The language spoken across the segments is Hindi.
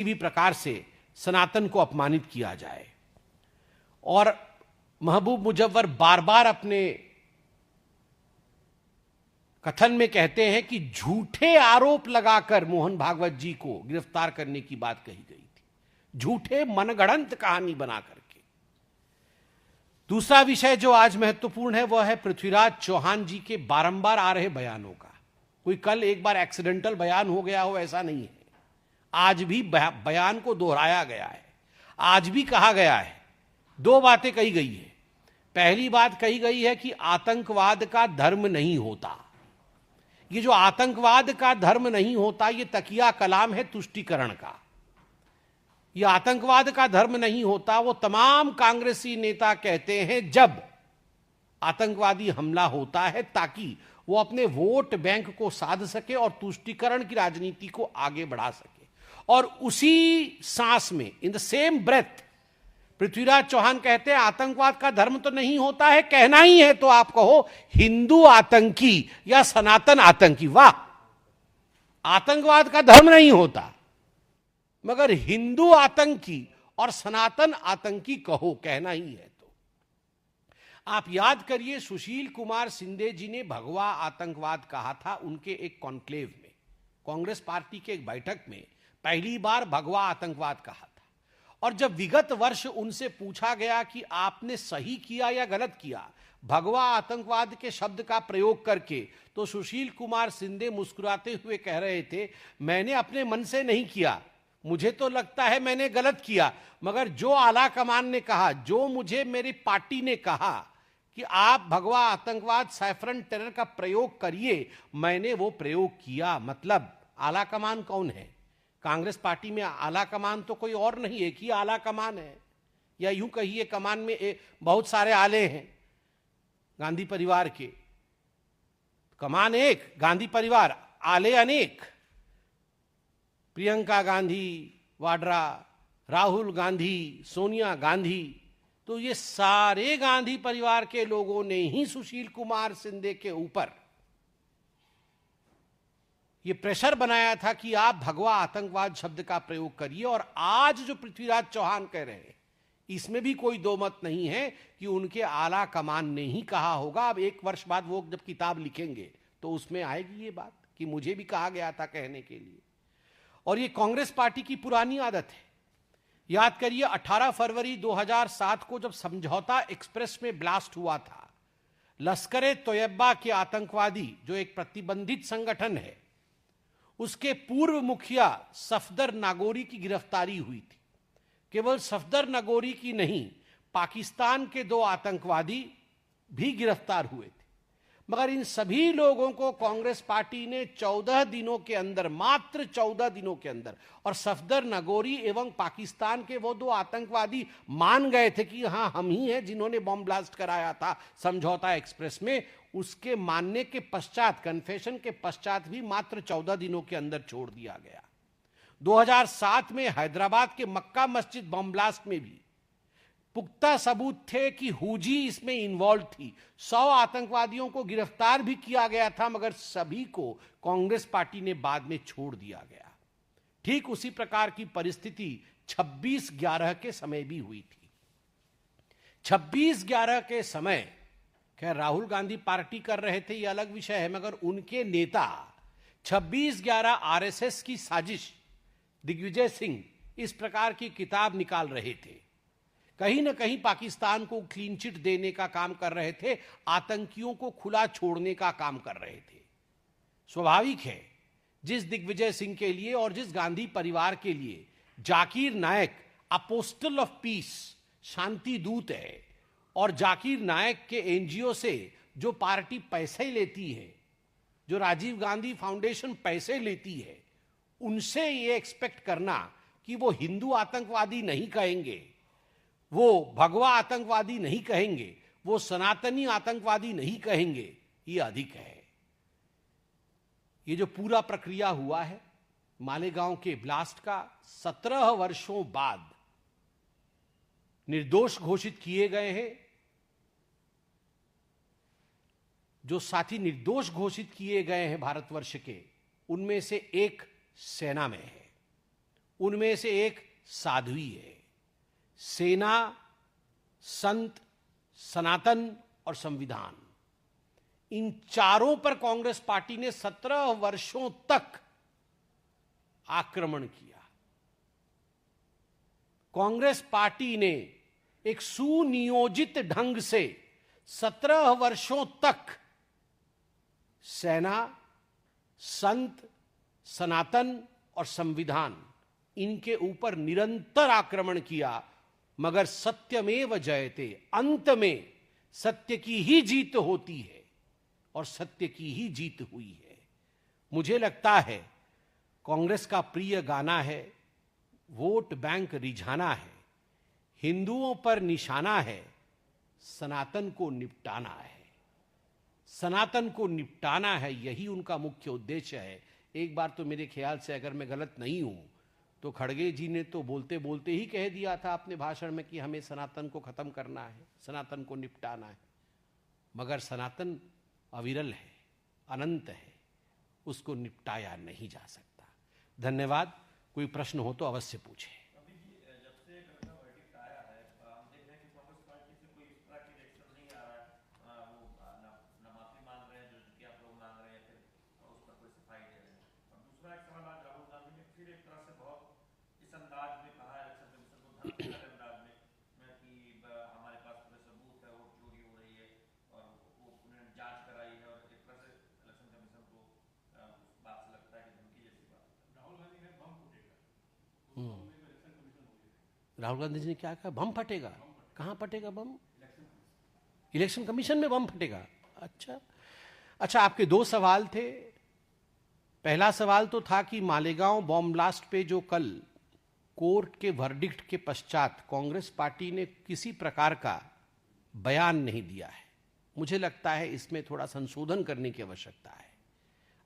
भी प्रकार से सनातन को अपमानित किया जाए। और महबूब मुजव्वर बार बार अपने कथन में कहते हैं कि झूठे आरोप लगाकर मोहन भागवत जी को गिरफ्तार करने की बात कही गई थी, झूठे मनगढ़ंत कहानी बना करके। दूसरा विषय जो आज महत्वपूर्ण है वह है पृथ्वीराज चौहान जी के बारंबार आ रहे बयानों का। कोई कल एक बार एक्सीडेंटल बयान हो गया हो ऐसा नहीं है, आज भी बयान को दोहराया गया है। आज भी कहा गया है, दो बातें कही गई है। पहली बात कही गई है कि आतंकवाद का धर्म नहीं होता। ये जो आतंकवाद का धर्म नहीं होता, ये तकिया कलाम है तुष्टीकरण का। ये आतंकवाद का धर्म नहीं होता, वो तमाम कांग्रेसी नेता कहते हैं जब आतंकवादी हमला होता है ताकि वो अपने वोट बैंक को साध सके और तुष्टीकरण की राजनीति को आगे बढ़ा सके। और उसी सांस में, in the same breath, Prithviraj Chauhan कहते हैं आतंकवाद का धर्म तो नहीं होता है, कहना ही है तो आप कहो हिंदू आतंकी या सनातन आतंकी। वाह, आतंकवाद का धर्म नहीं होता मगर हिंदू आतंकी और सनातन आतंकी कहो, कहना ही है तो। आप याद करिए, सुशील कुमार शिंदे जी ने भगवा आतंकवाद कहा था उनके एक कॉन्क्लेव में, कांग्रेस पार्टी के एक बैठक में पहली बार भगवा आतंकवाद कहा था। और जब विगत वर्ष उनसे पूछा गया कि आपने सही किया या गलत किया भगवा आतंकवाद के शब्द का प्रयोग करके, तो सुशील कुमार शिंदे मुस्कुराते हुए कह रहे थे, मैंने अपने मन से नहीं किया, मुझे तो लगता है मैंने गलत किया, मगर जो आला कमान ने कहा, जो मुझे मेरी पार्टी ने कहा कि आप भगवा आतंकवाद सैफरन टेरर का प्रयोग करिए, मैंने वो प्रयोग किया। मतलब आला कमान कौन है? कांग्रेस पार्टी में आला कमान तो कोई और नहीं, एक ही आला कमान है, या यूं कहिए कमान में बहुत सारे आले हैं। गांधी परिवार के कमान एक, गांधी परिवार, आले अनेक। प्रियंका गांधी वाड्रा, राहुल गांधी, सोनिया गांधी, तो ये सारे गांधी परिवार के लोगों ने ही सुशील कुमार शिंदे के ऊपर ये प्रेशर बनाया था कि आप भगवा आतंकवाद शब्द का प्रयोग करिए। और आज जो पृथ्वीराज चौहान कह रहे हैं, इसमें भी कोई दो मत नहीं है कि उनके आला कमान ने ही कहा होगा। अब एक वर्ष बाद वो जब किताब लिखेंगे तो उसमें आएगी ये बात कि मुझे भी कहा गया था कहने के लिए। और ये कांग्रेस पार्टी की पुरानी आदत है। याद करिए 18 फरवरी 2007 को जब समझौता एक्सप्रेस में ब्लास्ट हुआ था, लश्कर-ए-तोयबा के आतंकवादी, जो एक प्रतिबंधित संगठन है, उसके पूर्व मुखिया सफदर नागोरी की गिरफ्तारी हुई थी। केवल सफदर नागोरी की नहीं, पाकिस्तान के 2 आतंकवादी भी गिरफ्तार हुए थे। मगर इन सभी लोगों को कांग्रेस पार्टी ने 14 दिनों के अंदर, मात्र 14 दिनों के अंदर, और सफदर नागोरी एवं पाकिस्तान के वो 2 आतंकवादी मान गए थे कि हां हम ही हैं जिन्होंने बॉम्ब ब्लास्ट कराया था समझौता एक्सप्रेस में, उसके मानने के पश्चात, कन्फेशन के पश्चात भी मात्र 14 दिनों के अंदर छोड़ दिया गया। 2007 में हैदराबाद के मक्का मस्जिद बम ब्लास्ट में भी पुख्ता सबूत थे कि हुजी इसमें इन्वॉल्व थी। 100 आतंकवादियों को गिरफ्तार भी किया गया था, मगर सभी को कांग्रेस पार्टी ने बाद में छोड़ दिया गया। ठीक उसी प्रकार की परिस्थिति 26/11 के समय भी हुई थी। 26/11 के समय, खैर राहुल गांधी पार्टी कर रहे थे ये अलग विषय है, मगर उनके नेता 26/11 आरएसएस की साजिश, दिग्विजय सिंह इस प्रकार की किताब निकाल रहे थे। कहीं ना कहीं पाकिस्तान को क्लीन चिट देने का काम कर रहे थे, आतंकियों को खुला छोड़ने का काम कर रहे थे। स्वाभाविक है, जिस दिग्विजय सिंह के लिए और जिस गांधी परिवार के लिए जाकिर नायक अपोस्टल ऑफ पीस, शांति दूत है, और जाकिर नायक के एनजीओ से जो पार्टी पैसे लेती है, जो राजीव गांधी फाउंडेशन पैसे लेती है, उनसे ये एक्सपेक्ट करना कि वो हिंदू आतंकवादी नहीं कहेंगे, वो भगवा आतंकवादी नहीं कहेंगे, वो सनातनी आतंकवादी नहीं कहेंगे, ये अधिक है। ये जो पूरा प्रक्रिया हुआ है मालेगांव के ब्लास्ट का, 17 वर्षों बाद निर्दोष घोषित किए गए हैं। जो साथी निर्दोष घोषित किए गए हैं भारतवर्ष के, उनमें से एक सेना में है, उनमें से एक साध्वी है। सेना, संत, सनातन और संविधान, इन चारों पर कांग्रेस पार्टी ने 17 वर्षों तक आक्रमण किया। कांग्रेस पार्टी ने एक सुनियोजित ढंग से 17 वर्षों तक सेना, संत, सनातन और संविधान, इनके ऊपर निरंतर आक्रमण किया, मगर सत्यमेव जयते, अंत में सत्य की ही जीत होती है और सत्य की ही जीत हुई है। मुझे लगता है कांग्रेस का प्रिय गाना है, वोट बैंक रिझाना है, हिंदुओं पर निशाना है, सनातन को निपटाना है। सनातन को निपटाना है, यही उनका मुख्य उद्देश्य है। एक बार तो मेरे ख्याल से, अगर मैं गलत नहीं हूं, तो खड़गे जी ने तो बोलते बोलते ही कह दिया था अपने भाषण में कि हमें सनातन को खत्म करना है, सनातन को निपटाना है। मगर सनातन अविरल है, अनंत है, उसको निपटाया नहीं जा सकता। धन्यवाद। कोई प्रश्न हो तो अवश्य पूछे। राहुल गांधी जी ने क्या कहा? बम फटेगा। कहां फटेगा बम? इलेक्शन कमीशन में बम फटेगा। अच्छा, आपके दो सवाल थे। पहला सवाल तो था कि मालेगांव बॉम्ब ब्लास्ट पे जो कल कोर्ट के वर्डिक्ट के पश्चात कांग्रेस पार्टी ने किसी प्रकार का बयान नहीं दिया है। मुझे लगता है इसमें थोड़ा संशोधन करने की आवश्यकता है।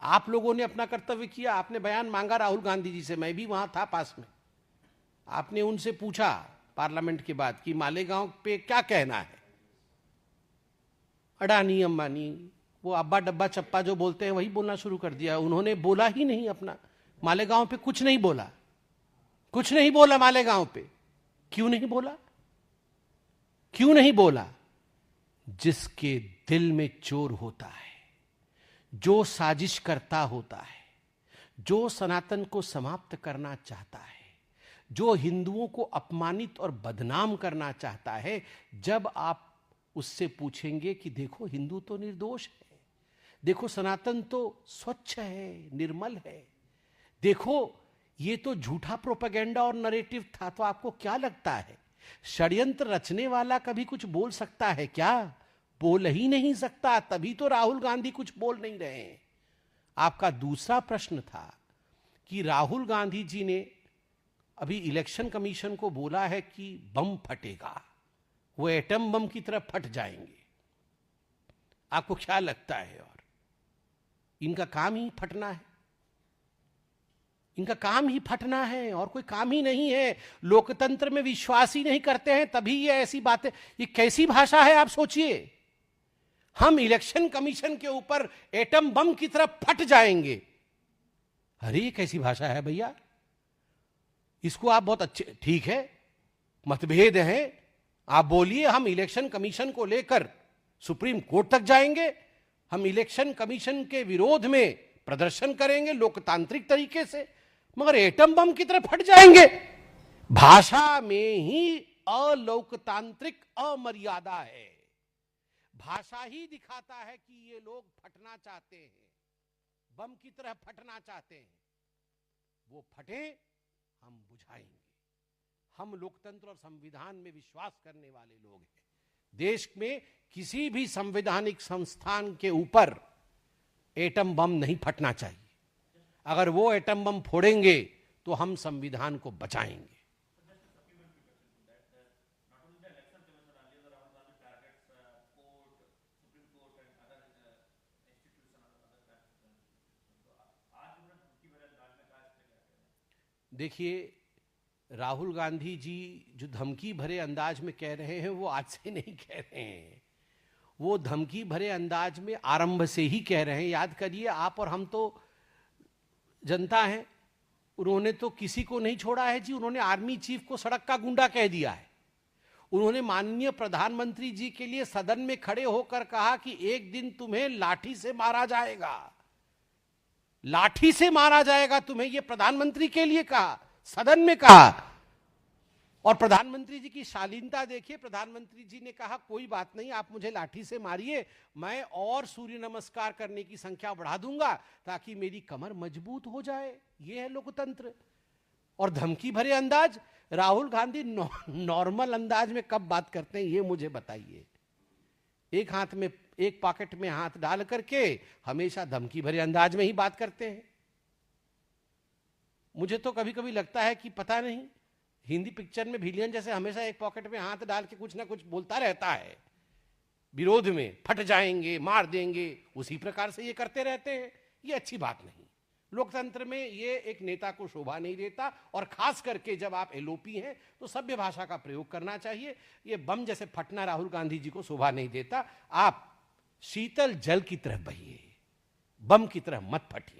आप लोगों ने अपना कर्तव्य किया, आपने बयान मांगा राहुल गांधी जी से, मैं भी वहां था पास में। आपने उनसे पूछा पार्लियामेंट के बाद कि मालेगांव पे क्या कहना है। अडानी, अंबानी, वो अब्बा डब्बा चप्पा जो बोलते हैं वही बोलना शुरू कर दिया। उन्होंने बोला ही नहीं अपना, मालेगांव पे कुछ नहीं बोला, कुछ नहीं बोला मालेगांव पे। क्यों नहीं बोला? क्यों नहीं बोला? जिसके दिल में चोर होता है, जो साजिश करता होता है, जो सनातन को समाप्त करना चाहता है, जो हिंदुओं को अपमानित और बदनाम करना चाहता है, जब आप उससे पूछेंगे कि देखो हिंदू तो निर्दोष है, देखो सनातन तो स्वच्छ है, निर्मल है, देखो ये तो झूठा प्रोपेगेंडा और नरेटिव था, तो आपको क्या लगता है षड्यंत्र रचने वाला कभी कुछ बोल सकता है क्या? बोल ही नहीं सकता। तभी तो राहुल गांधी कुछ बोल नहीं रहे हैं। आपका दूसरा प्रश्न था कि राहुल गांधी जी ने अभी इलेक्शन कमीशन को बोला है कि बम फटेगा, वो एटम बम की तरफ फट जाएंगे। आपको क्या लगता है? और इनका काम ही फटना है, इनका काम ही फटना है और कोई काम ही नहीं है। लोकतंत्र में विश्वास ही नहीं करते हैं, तभी ये ऐसी बातें। ये कैसी भाषा है आप सोचिए। हम इलेक्शन कमीशन के ऊपर एटम बम की तरफ फट जाएंगे। अरे ये कैसी भाषा है भैया? इसको आप बहुत अच्छे, ठीक है मतभेद है, आप बोलिए, हम इलेक्शन कमीशन को लेकर सुप्रीम कोर्ट तक जाएंगे, हम इलेक्शन कमीशन के विरोध में प्रदर्शन करेंगे लोकतांत्रिक तरीके से, मगर एटम बम की तरफ फट जाएंगे। भाषा में ही अलोकतांत्रिक अमर्यादा है। भाषा ही दिखाता है कि ये लोग फटना चाहते हैं, बम की तरह फटना चाहते हैं। वो फटे, हम बुझाएंगे। हम लोकतंत्र और संविधान में विश्वास करने वाले लोग हैं। देश में किसी भी संवैधानिक संस्थान के ऊपर एटम बम नहीं फटना चाहिए। अगर वो एटम बम फोड़ेंगे तो हम संविधान को बचाएंगे। देखिए, राहुल गांधी जी जो धमकी भरे अंदाज में कह रहे हैं वो आज से नहीं कह रहे हैं, वो धमकी भरे अंदाज में आरंभ से ही कह रहे हैं। याद करिए, आप और हम तो जनता हैं, उन्होंने तो किसी को नहीं छोड़ा है जी, उन्होंने आर्मी चीफ को सड़क का गुंडा कह दिया है। उन्होंने माननीय प्रधानमंत्री जी के लिए सदन में खड़े होकर कहा कि एक दिन तुम्हें लाठी से मारा जाएगा, लाठी से मारा जाएगा तुम्हें, यह प्रधानमंत्री के लिए कहा, सदन में कहा। और प्रधानमंत्री जी की शालीनता देखिए, प्रधानमंत्री जी ने कहा कोई बात नहीं, आप मुझे लाठी से मारिए, मैं और सूर्य नमस्कार करने की संख्या बढ़ा दूंगा ताकि मेरी कमर मजबूत हो जाए। यह है लोकतंत्र। और धमकी भरे अंदाज, राहुल गांधी नॉर्मल अंदाज में कब बात करते हैं ये मुझे बताइए। एक हाथ में, एक पॉकेट में हाथ डाल करके हमेशा धमकी भरे अंदाज में ही बात करते हैं। मुझे तो कभी कभी लगता है कि पता नहीं, हिंदी पिक्चर में विलियन जैसे हमेशा एक पॉकेट में हाथ डाल के कुछ ना कुछ बोलता रहता है, विरोध में फट जाएंगे, मार देंगे, उसी प्रकार से ये करते रहते हैं। ये अच्छी बात नहीं, लोकतंत्र में ये एक नेता को शोभा नहीं देता। और खास करके जब आप एलओपी हैं तो सभ्य भाषा का प्रयोग करना चाहिए। ये बम जैसे फटना राहुल गांधी जी को शोभा नहीं देता। आप शीतल जल की तरह बहिए, बम की तरह मत फटिए।